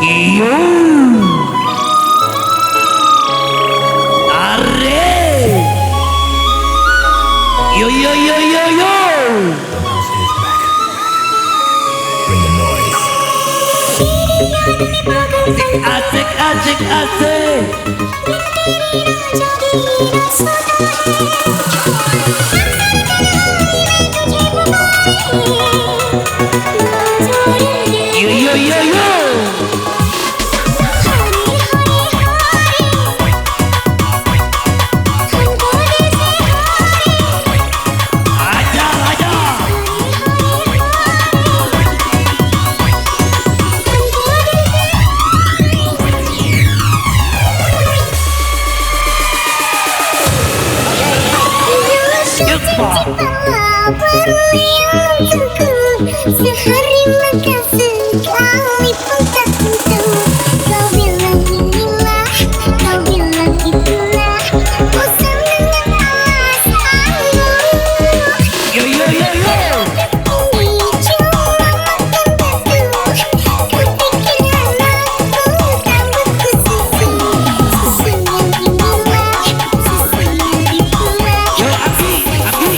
Iyo. Are. Yo yo yo yo yo. Bring the noise. Asik asik asik. Yo yo yo yo. Ajar ajar. Sehari maka sekali pun tak tentu. Kau bilang inilah, kau bilang itulah, bosan dengan alasanmu. Yo yo yo yo. Ini cuma makan batu. Kau pikir anakku tak berkesusu. Susu yang inilah, susu yang itulah. Yo Aki Aki.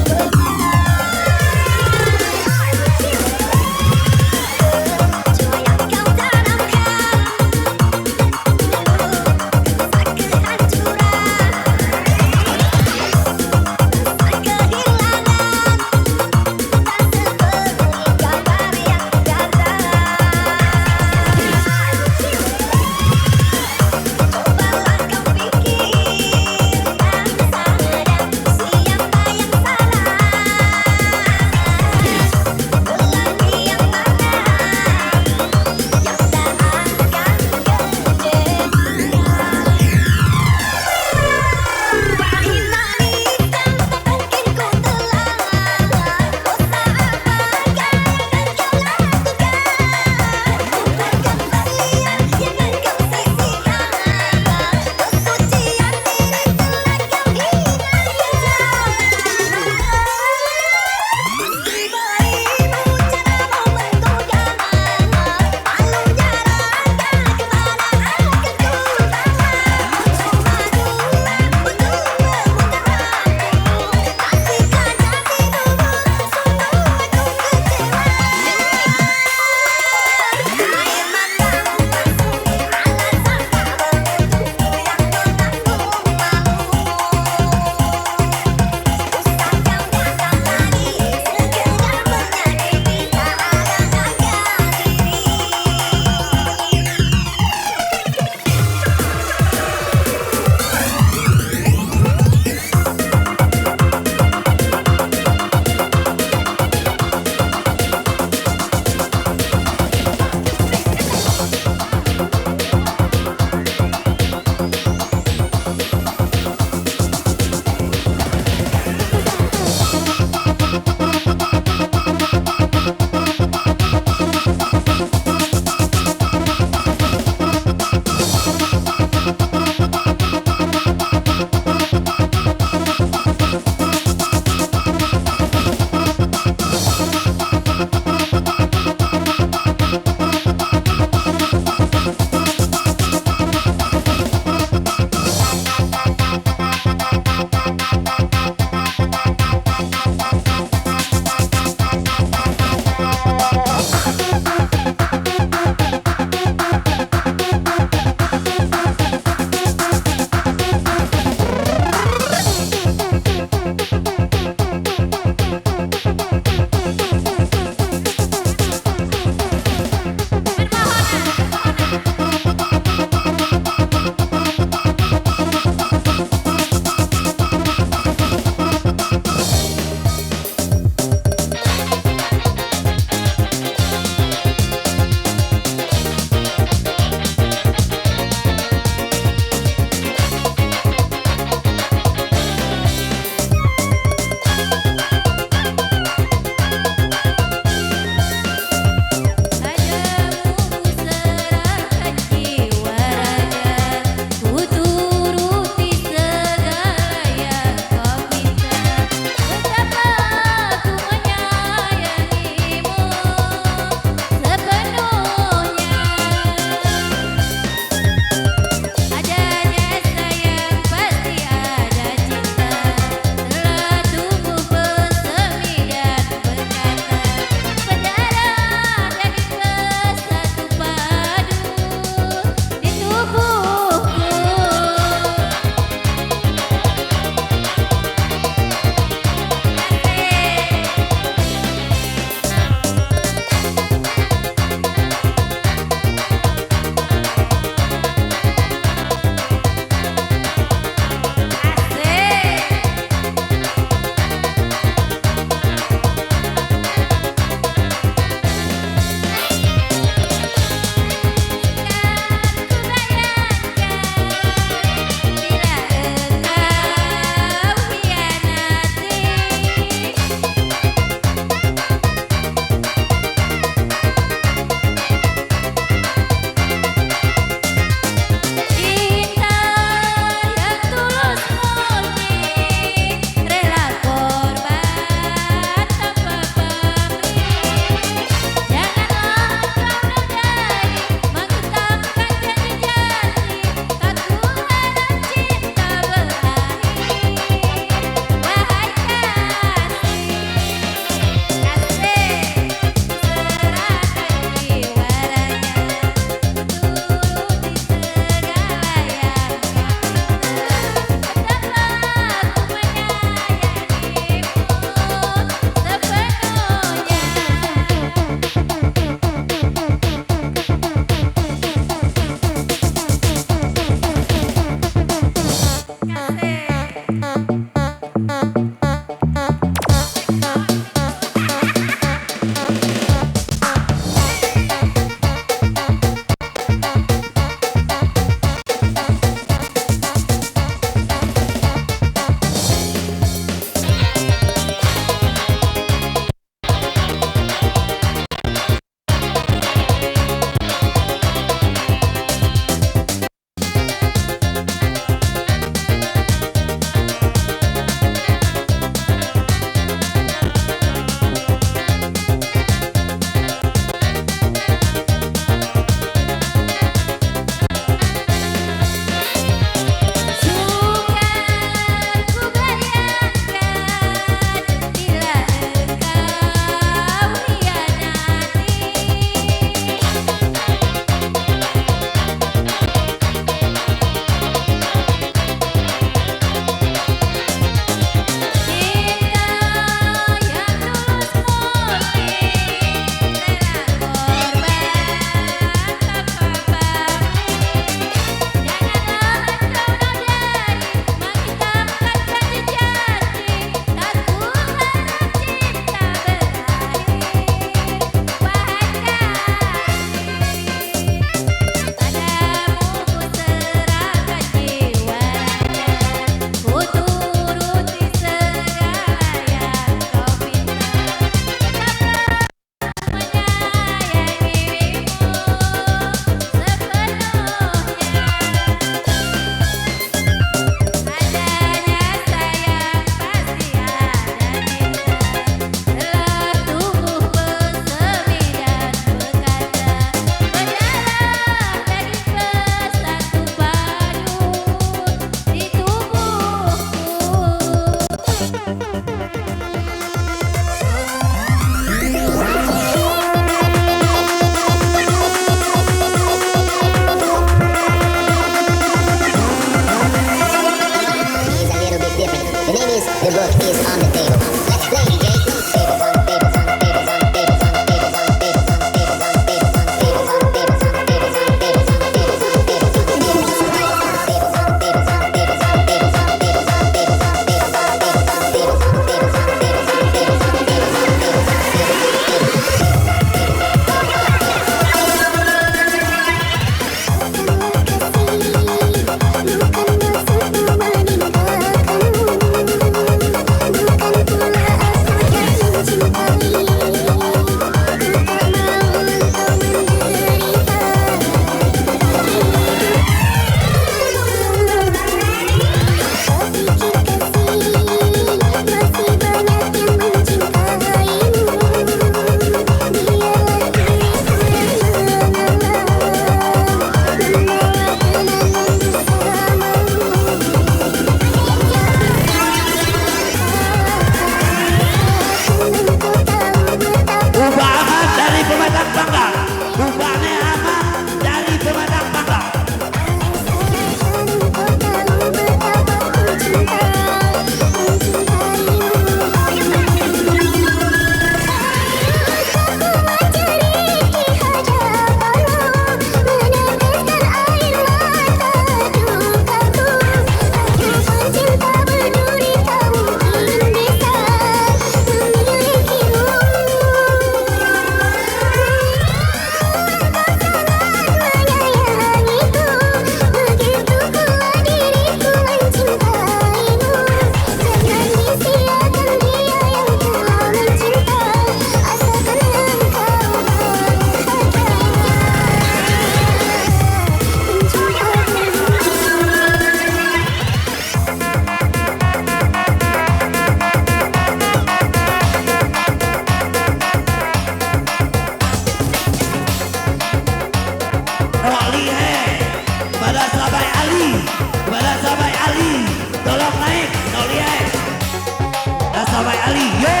Bapak Ali, yo.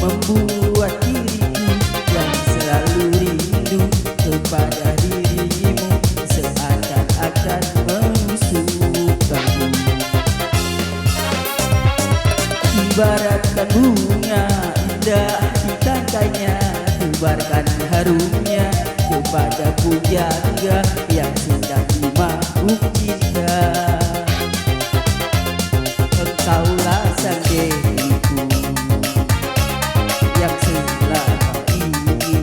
Membuat diriku yang selalu rindu kepada dirimu, seakan-akan menusukkanmu. Ibaratkan bunga indah di tangkainya, tebarkan harumnya kepada pujangga yang sedang dimabuk cinta. Engkaulah sang diriku yang selama ini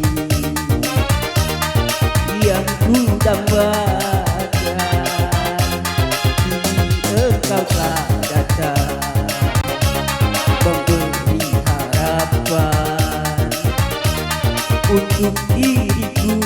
yang ku dambakan. Kini engkau telah datang memberi harapan untuk diriku.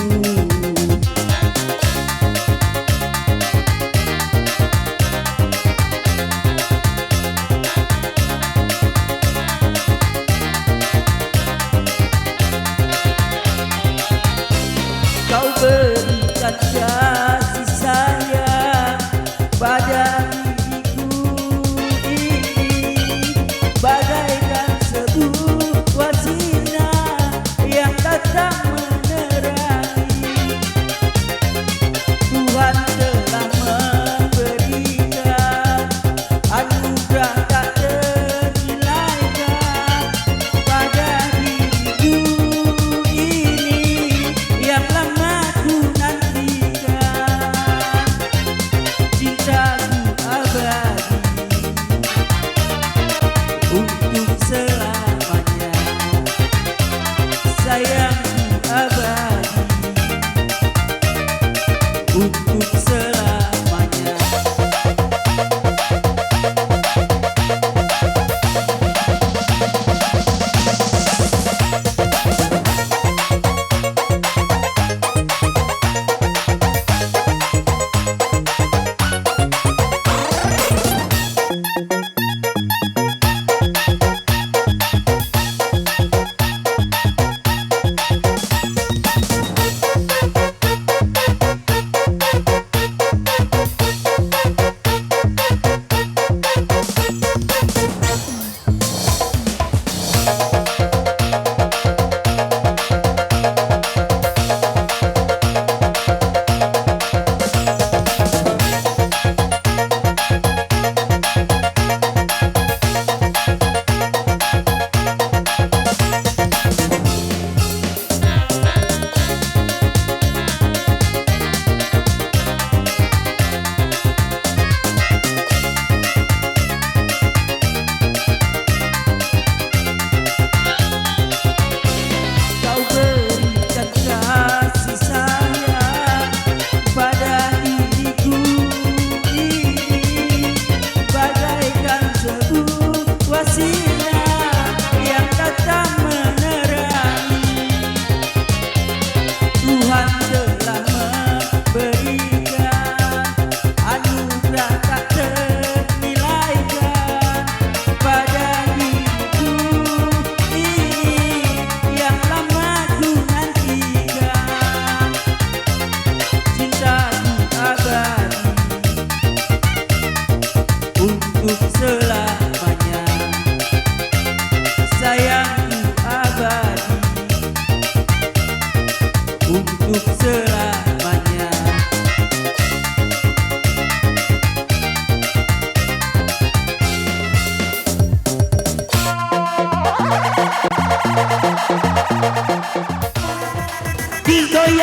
Kau berikan kasih sayang pada diriku ini, bagaikan sebuah sinar yang datang menerangi. Tuhan telah memberikan anugerah tak ternilaikan pada diriku ini yang lama ku nantikan.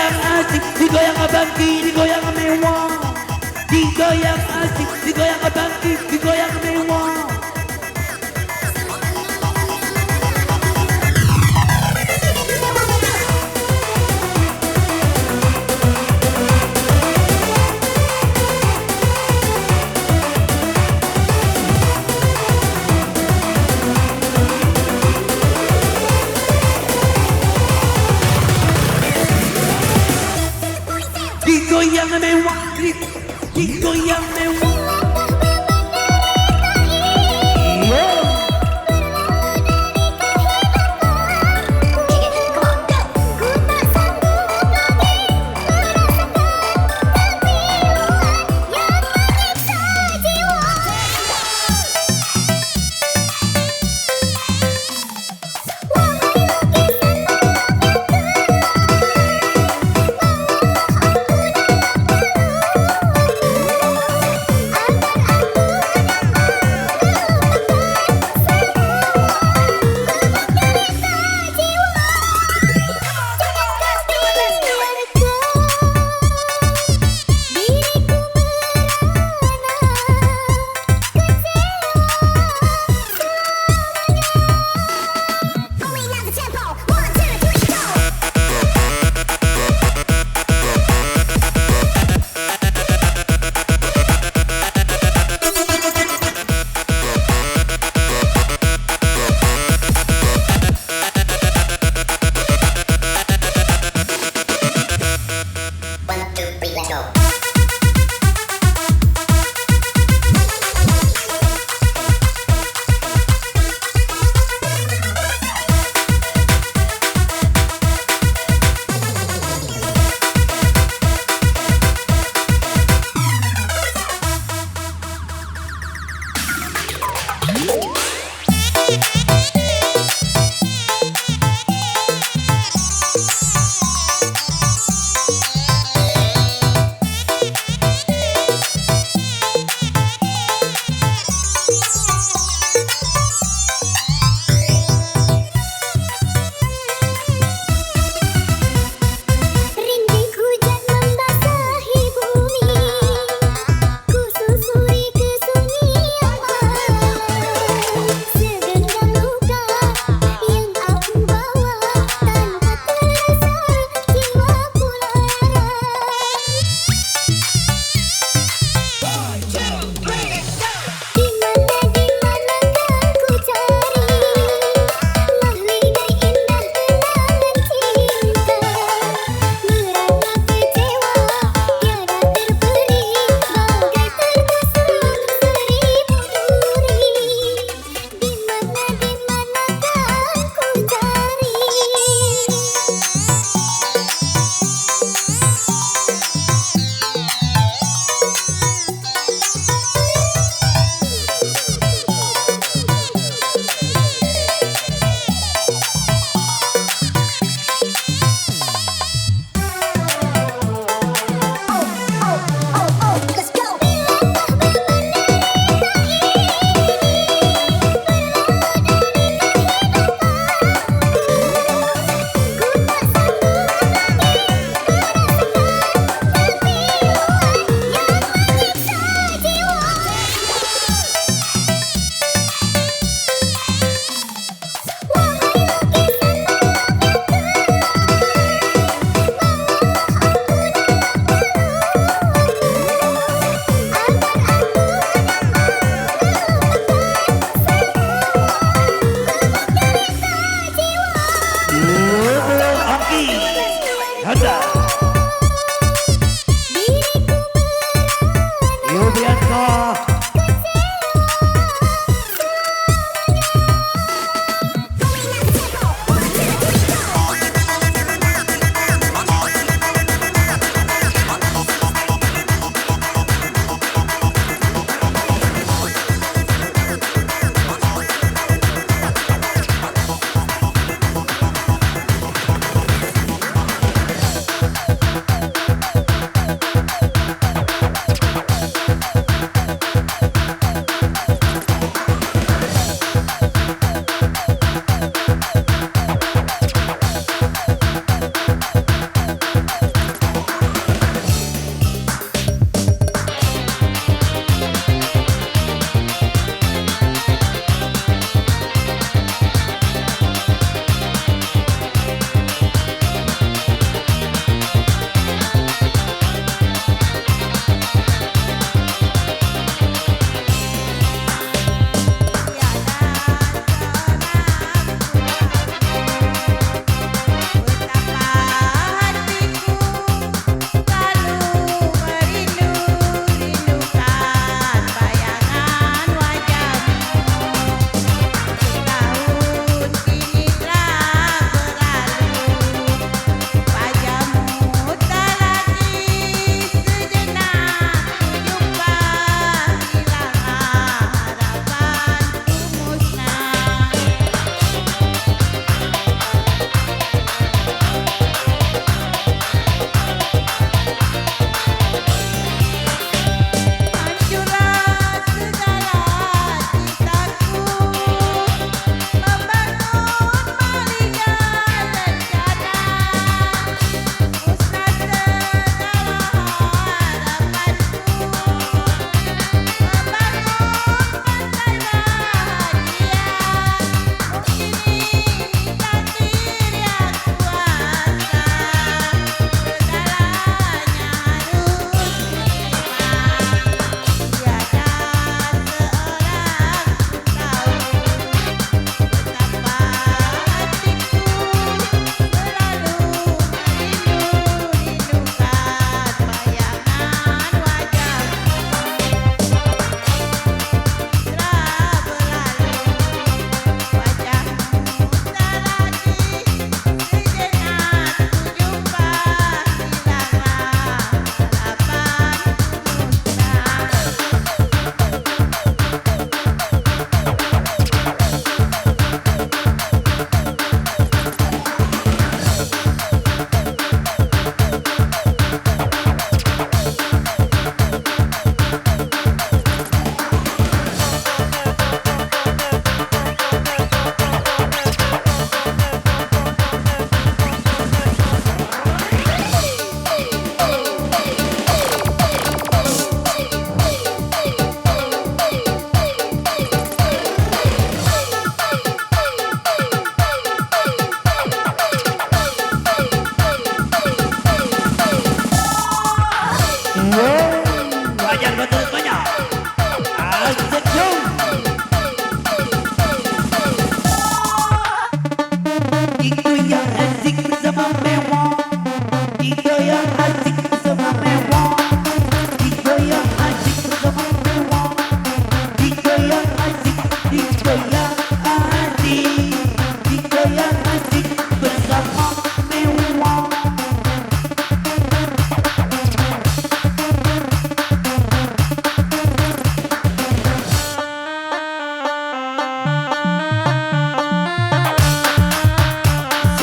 Digoyang asik, digoyang abangki, digoyang mewah. Digoyang asik, digoyang abangki, digoyang mewah. Digoyang mewah, digoyang mewah.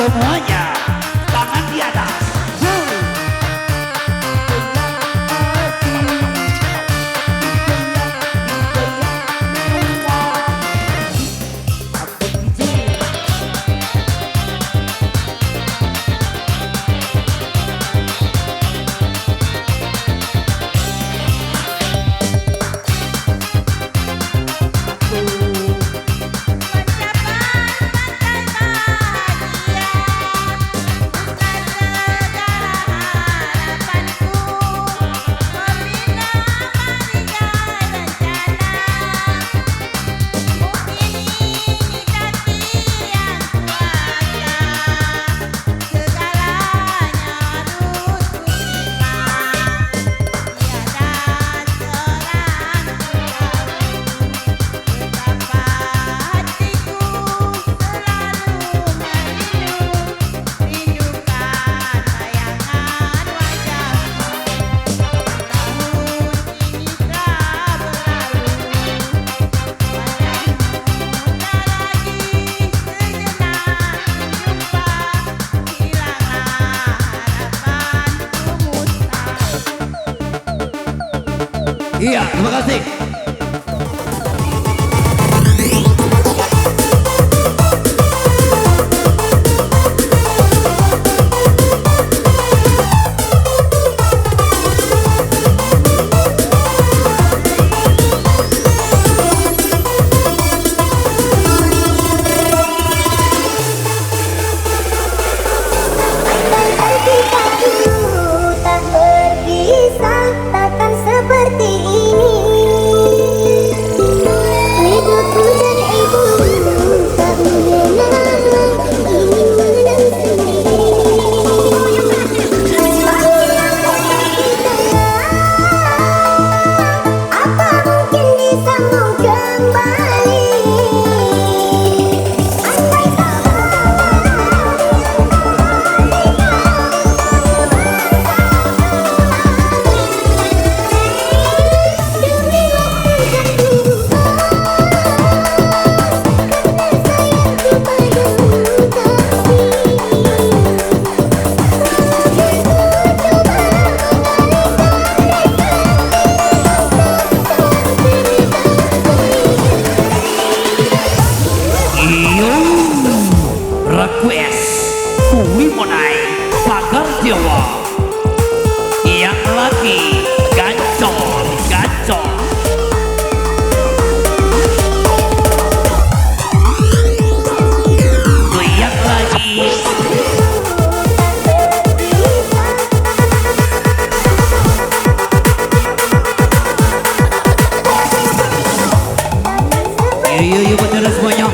semuanya, tangan di atas. Iya, terima kasih. Tak berpisah, takkan seperti ini. Hidupku dan ibu tak mengenal ini menang sendiri. Apa mungkin disambung kembali? Andai Request Kuwi Monai Pagar Jawa yang lagi gacor gacor. Yang lagi yuk pacaran semuanya.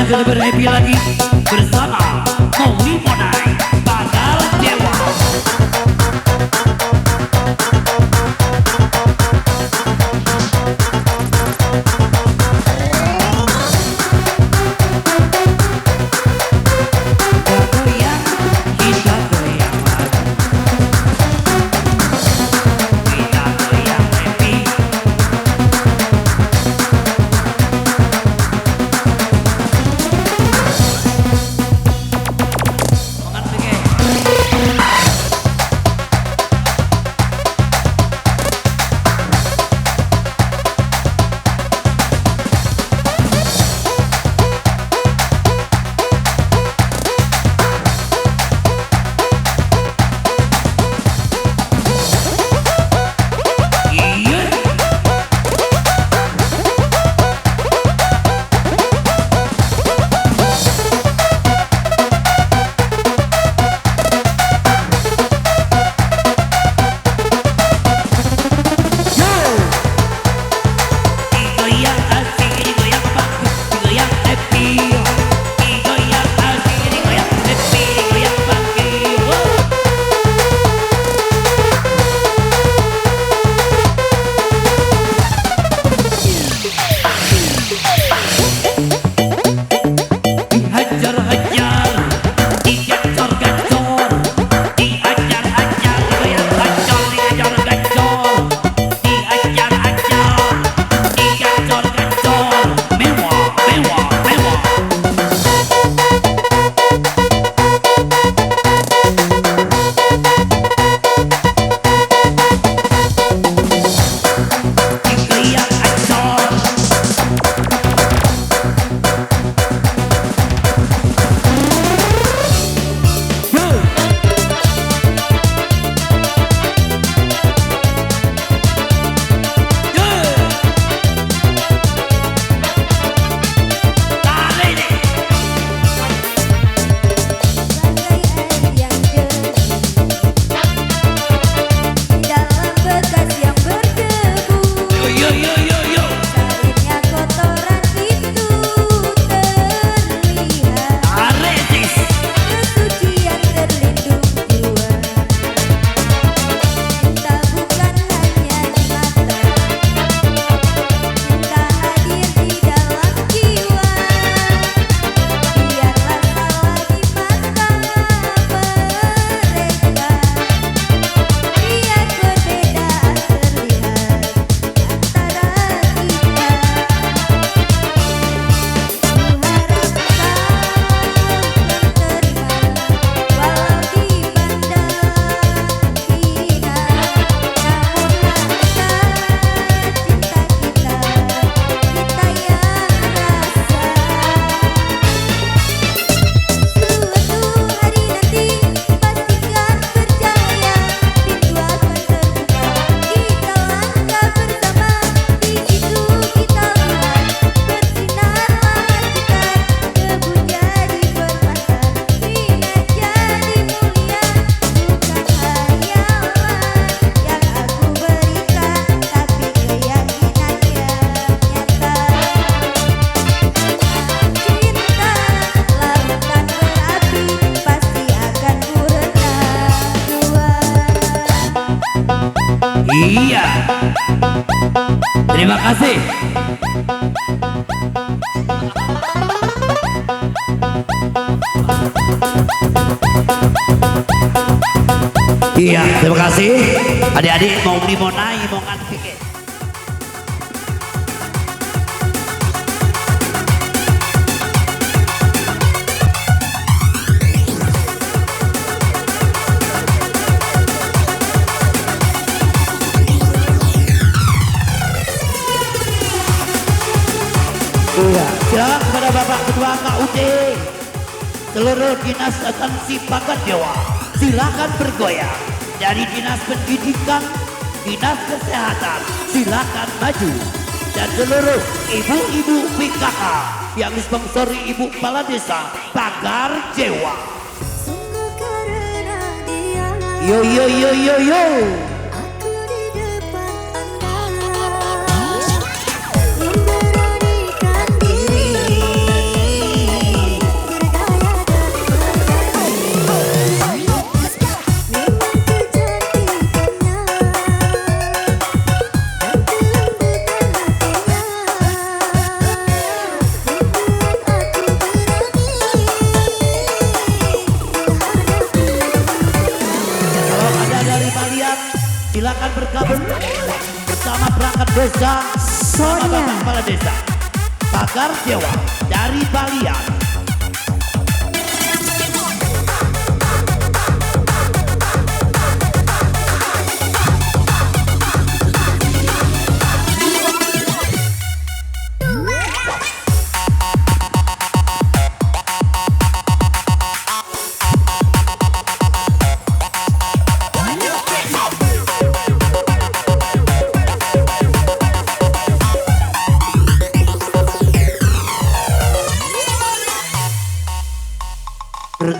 sudah berhappy lagi bersama Mowi Monai Pagar Dewa. Goyang, kita goyang lagi. Kita goyang happy. Iya. Terima kasih. Iya, terima kasih. Adik-adik mau beli mau naik mau nganti. Silakan kepada Bapak Ketua KUD seluruh dinas atensi Pagar Dewa, silakan bergoyang. Dari dinas pendidikan, dinas kesehatan, silakan maju. Dan seluruh ibu-ibu PKK yang disponsori Ibu Kepala Desa Pagar Dewa. Yo yo yo yo yo. bersama Sonia. Bapak Kepala Desa Pagar Dewa dari Balian.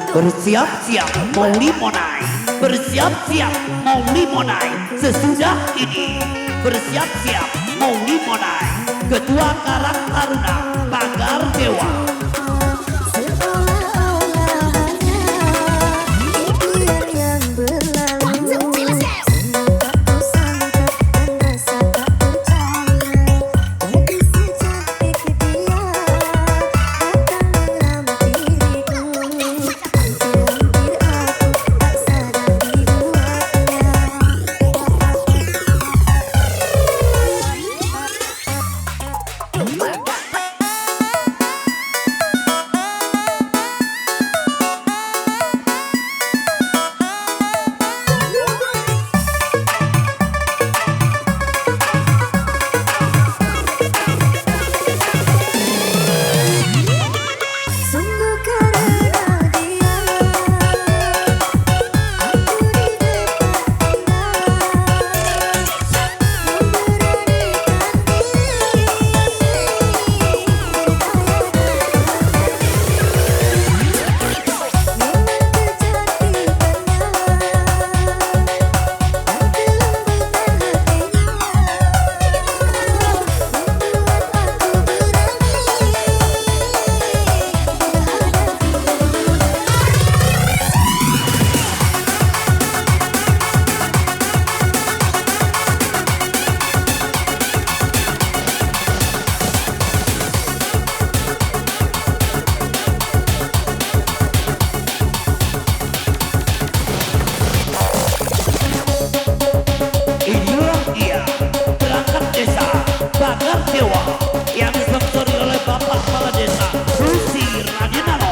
Bersiap-siap mau limonai, bersiap-siap mau limonai. Sesudah ini bersiap-siap mau limonai. Ketua Karang Taruna Pagar Dewa. Pagar Dewa yang disponsori oleh Bapak Kepala Desa Rusi Radinano.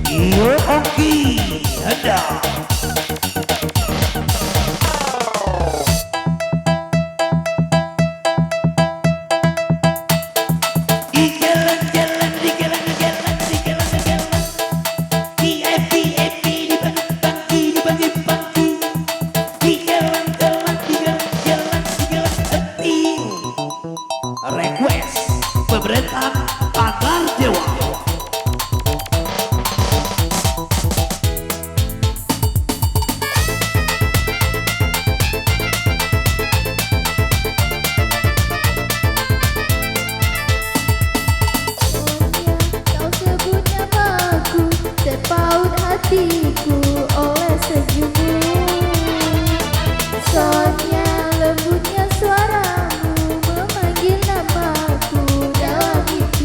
Yo Oki hendak digelan-gelan dibagi-bagi digelan-gelan request pemerintah Pagar Dewa. Terpaut hatiku oleh senyummu, Sonia, lembutnya suaramu memanggil namaku dalam mimpi.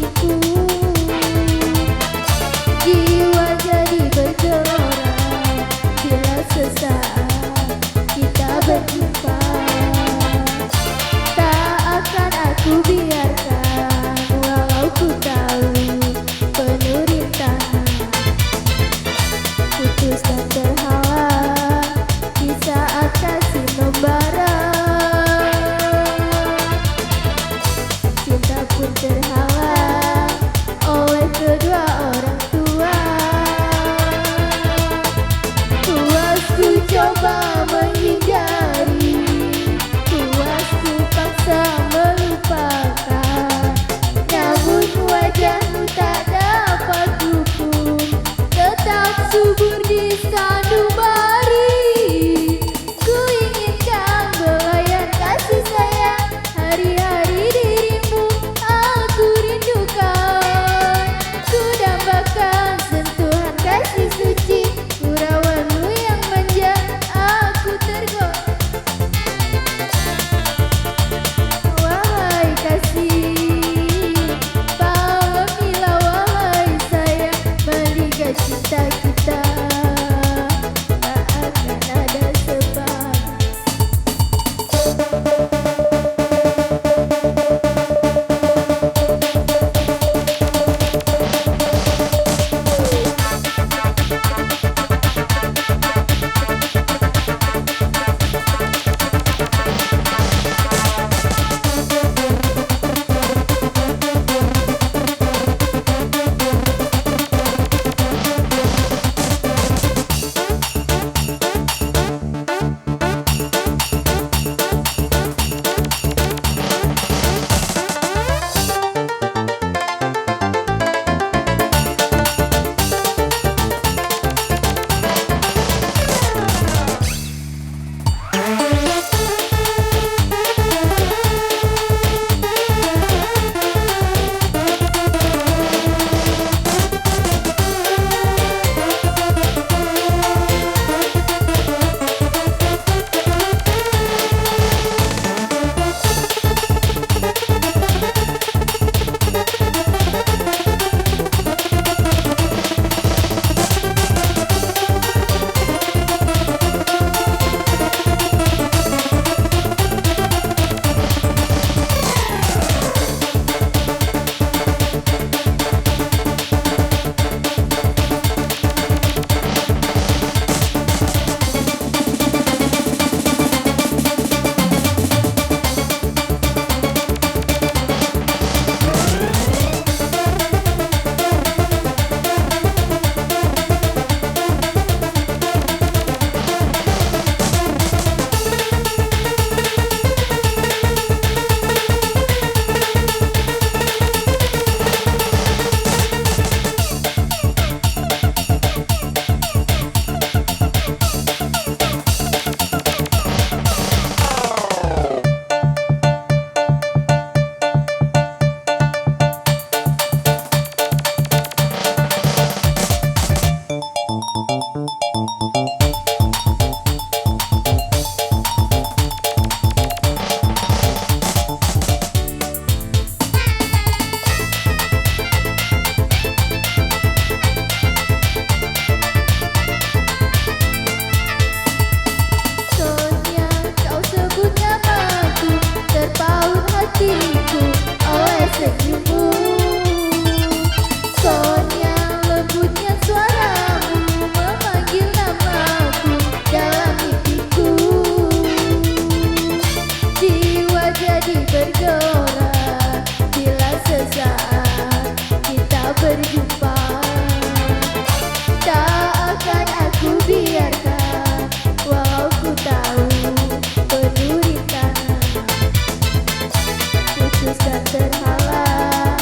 dan terhalang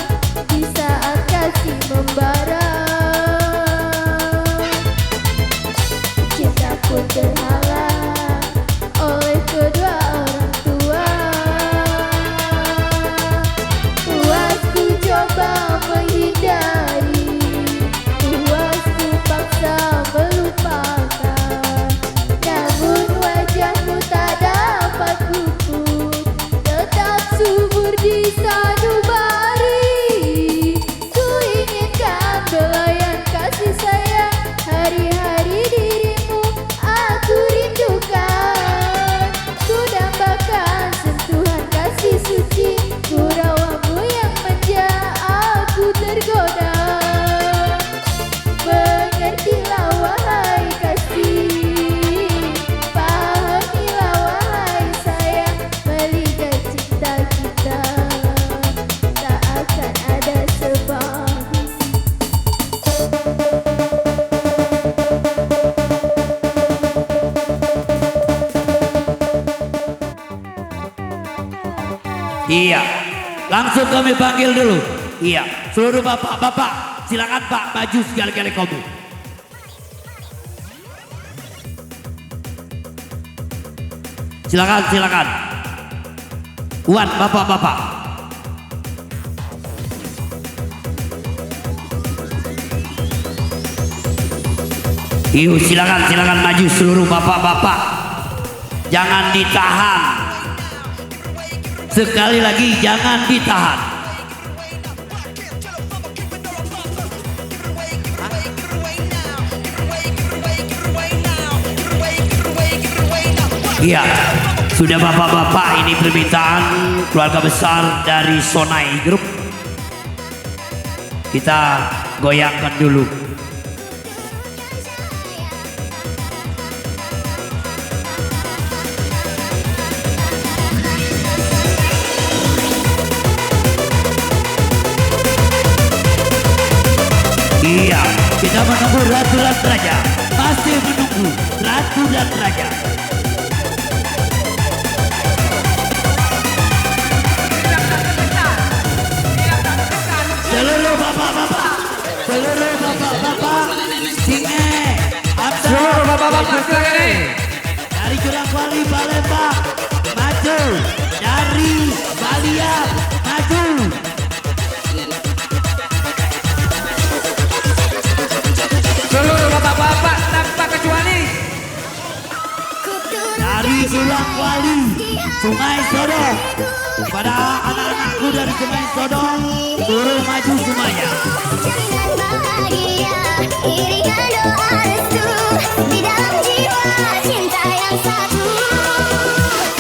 di saat kasih membara. Cinta pun terhalang oleh kedua orang tua. Puas ku coba menghindari, puas ku paksa melupakan, namun wajahmu tak dapat luput, tetap subur di sanubari. Ku inginkan belayan kasih sayang, hari-hari dirimu aku rindukan. Ku dambakan sentuhan kasih suci, ku rawamu yang manja, aku tergoda. Mengertilah wahai kasih, pahamilah wahai sayang, melihat cinta kita tak akan ada sebab. Iya, langsung kami panggil dulu. Iya, seluruh bapak-bapak, silakan Pak maju sekali-kali kamu. Silakan, silakan. Wan, bapak-bapak. Yuk, silakan, silakan maju seluruh bapak-bapak. Jangan ditahan. Sekali lagi, jangan ditahan. Iya, sudah bapak-bapak, ini permintaan keluarga besar dari Sonai Group. Kita goyangkan dulu. Iya, kita menunggu Ratu dan Raja. Masih menunggu Ratu dan Raja. Seluruh bapak-bapak, seluruh bapak-bapak, Singe, Abdul, Seluruh bapak-bapak sekalian. dari Jurang Wali Palembang, maju. Dari Balian, maju. Seluruh bapak-bapak tanpa kecuali. Dari Jurang Wali, Sungai Sodong. Pada anak-anakku dari Sungai Sodong, suruh maju semuanya. Dengan bahagia, iringan doa restu di dalam jiwa cinta yang satu.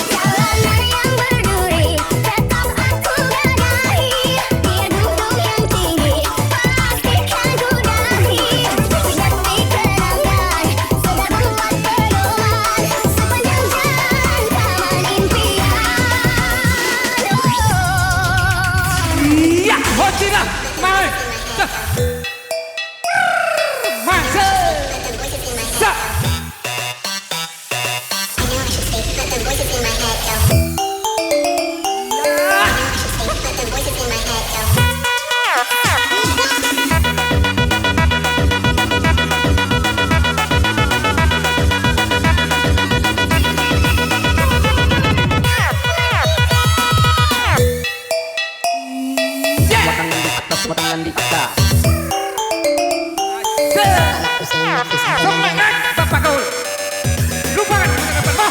Jalanan yang berduri, tetap aku ganahi. Biar gunung yang tinggi, pastikan ku dahi. Demi kenangan, sudah kuat pedoman sepanjang jalan taman impian. Iya, hocilah, mai. Masuk. Sak. Potongan di atas. Semangat Bapak Gaul. Lupakan kata-kata.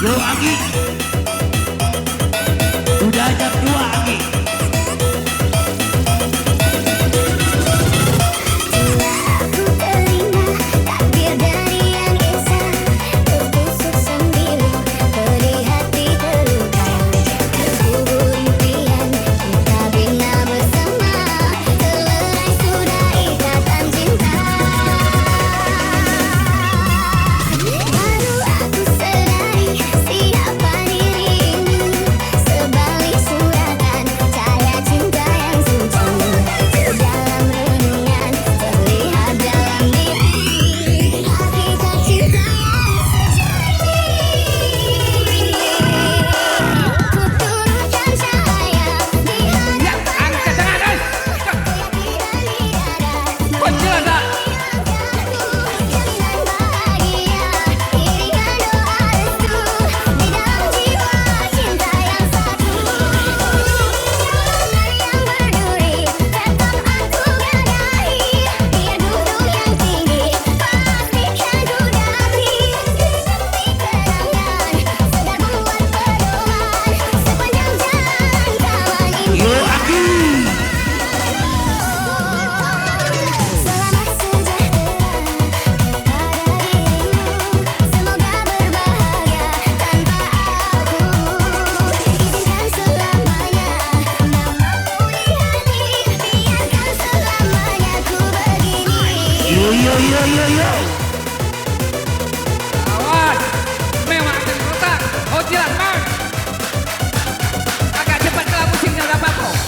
Yo Anggi, udah jam 2 Anggi. Aku terima takdir dari yang esa, tertusuk sembilu pedih hati yo yo yo yo. Awas, memang akan retak. Oh jilat man. Agak cepat kalau musiknya udah bagus.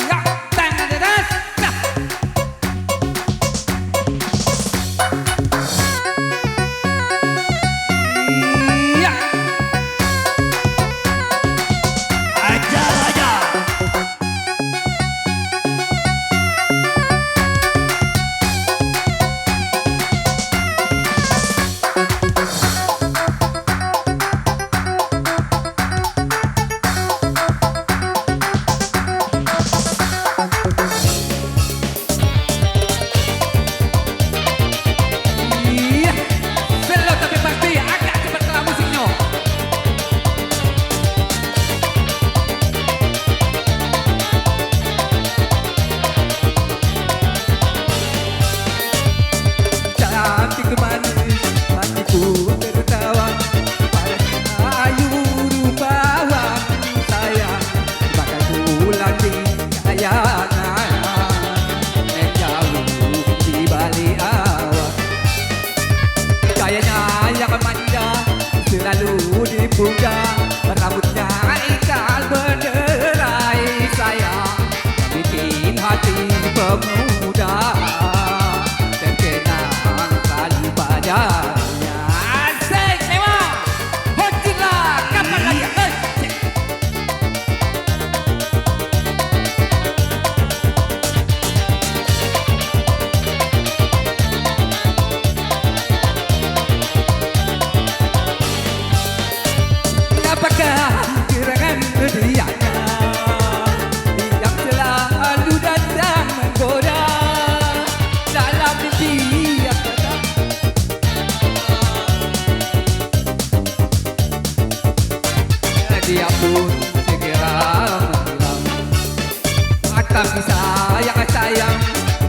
Ya, tangan di atas. Nah. Ya. Ajar ajar. Iya, slow tapi pasti agak cepat kalau musiknya. Cantik manis, hatiku tertawa pada ayu rupawan sayang, bakal pulang di kayangan dan jauh di balik awan. Gayanya yang manja selalu dipuja, rambutnya ikat berderai sayang, bikin hati pemuda terkenang kali padanya. Asik memang. Hojilah kapan lagi? Cek. Apakah gerangan dianya yang selalu datang menggoda dalam mimpi yang datang? Dia pun segera menghilang. Tapi sayang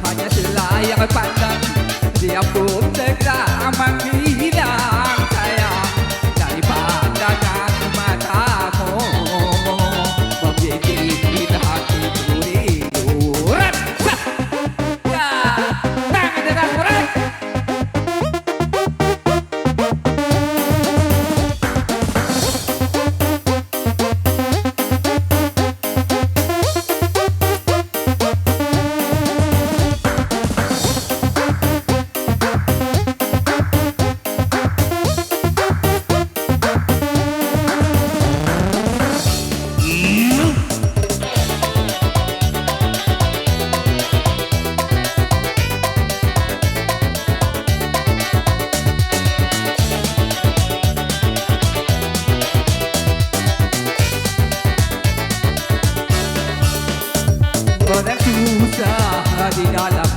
hanya selayang pandang. Dia pun segera menghilang sayang dari pandangan matamu, membikin hatiku rindu. Rasa, ya, tangan di atas berat. Orang susah di dalam